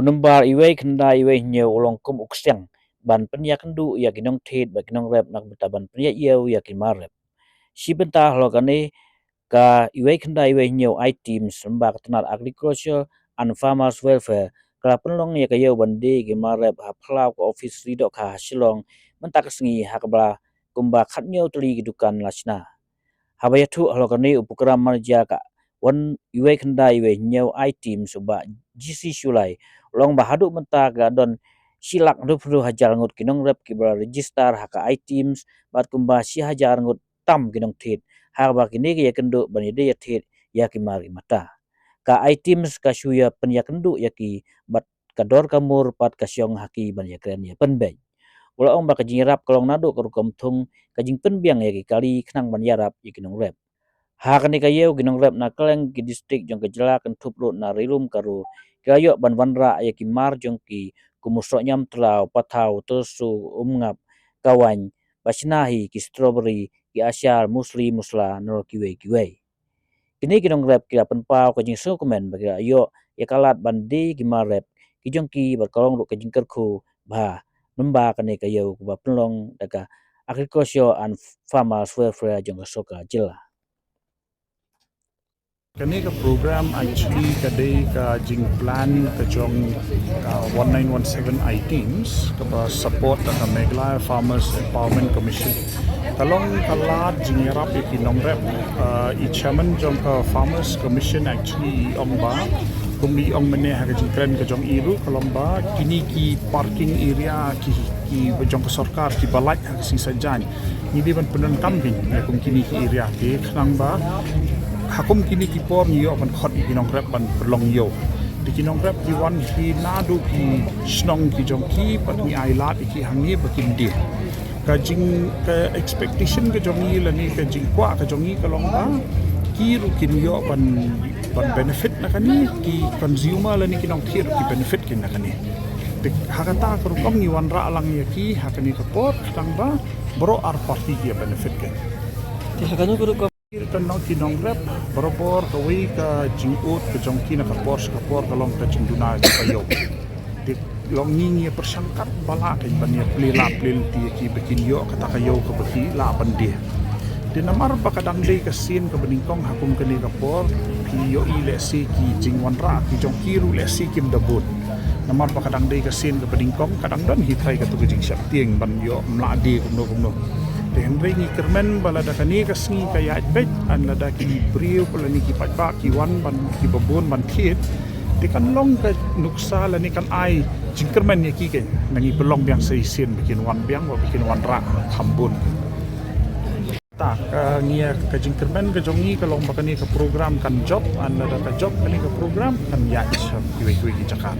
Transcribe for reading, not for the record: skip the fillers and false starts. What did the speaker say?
Number iwe kenda iwe nye ulong kum uksyang ban penya kendu ya kinong tit ba kinong rep nak beta ban penya ieu ya kimarep si bentah lo kane ka iwe kenda iwe nye I teams lembak tenar agriculture and farmers welfare kala penlong ya kayo bande kimarep ha phlau ko office ridok ka silong mentak sengi hakbla kumba khatnyo tuli gidukan lasna habaya thu halo kane upukram marja ka wan iwe kenda iwe nye I teams ba GC Sulai long bahaduk menta ga don silak ndu hajar ngut kinong rep kibra register haka items bat kumba si hajar ngut tam kinong thit ha ba kini ya kendu bani de ya thit ya kimari mata ka items ka shuya pen ya kendu ya ki bat kador kamur pat kasyong haki ban ya kren ya penbe wala ong ba kajirap kolong nadu kerukom thung kajing penbiang ya ki kali khnang ban yarap ya kinong rep hakani kayo ginong rep na keleng ki distrik jong kejela kan thupro na rilum karu kayo ban vanra ya ki mar jong ki kumusro nyam tlau pathau tersu umngap kawan basinahi ki strawberry ki asyal musli musla nor kiwe kiwe kini ginong rep ki apen pau ka jing so komen bagi ayo ya kalat bandi ki mar rep ki jong ki berkolong ru ka jing kerku ba nemba kane kayo ba penlong daga agriculture and farmers welfare jong soka jela. Kani ka program actually kadai ka jing plan ka jong 1917 items ka support ka Meghalaya Farmers Empowerment Commission. Kalong kalat jing yarap ikinong rep i chairman jong ka Farmers Commission actually ong ba kumi ong mene ha ka jing kren ka jong iru kalong ba kini ki parking area ki jong ka sarkar ki balai ha si sajan ni di ban penan kambing ya kum kini ki area ki khang ba hakum kini kipor niyo ban khot kinong rep ban perlong yo di kinong rep ki wan ki nadu ki snong ki jong ki pat ni ailat ki hangi bakin dia ka jing ka expectation ka jong yi lani ka jing kwa ka jong yi kalong ba ki ru kin yo ban benefit na kani ki consumer lani kinong thir ki benefit kin na kani hakata ka ru kom ni wan ra lang ya ki hakani ka pot tang ba bro ar party ki benefit ke ti hakanu ko kan nong kinong rep berobor kawi ka jingut ka jongki na kapor kalong ka jinduna ka payo di long ngi persangkat bala kan bania plila plil ti ki bikin yo kata kayo ka baki la bandia di namar ba kadang dei ka sin ka beningkong hakum kani kapor ki yo ile si ki jingwan ra ki jongki ru le si kim dabut namar ba kadang dei ka sin ka beningkong kadang dan hitai ka tu jing syap tieng ban yo mladi kumno Henry ni kermen balada kani kasni kaya bet an lada ki brio pala ni ki patba ki wan ban ki babon ban thit di kan long ka nuksa la ni kan ai jingkermen ni ki ke nangi pelong biang seisen bikin wan biang wa bikin wan ra khambun tak ngia ka jingkermen ka jongi ka long bakani ka program kan job an lada ka job kani ka program kan ya ki we ki jakar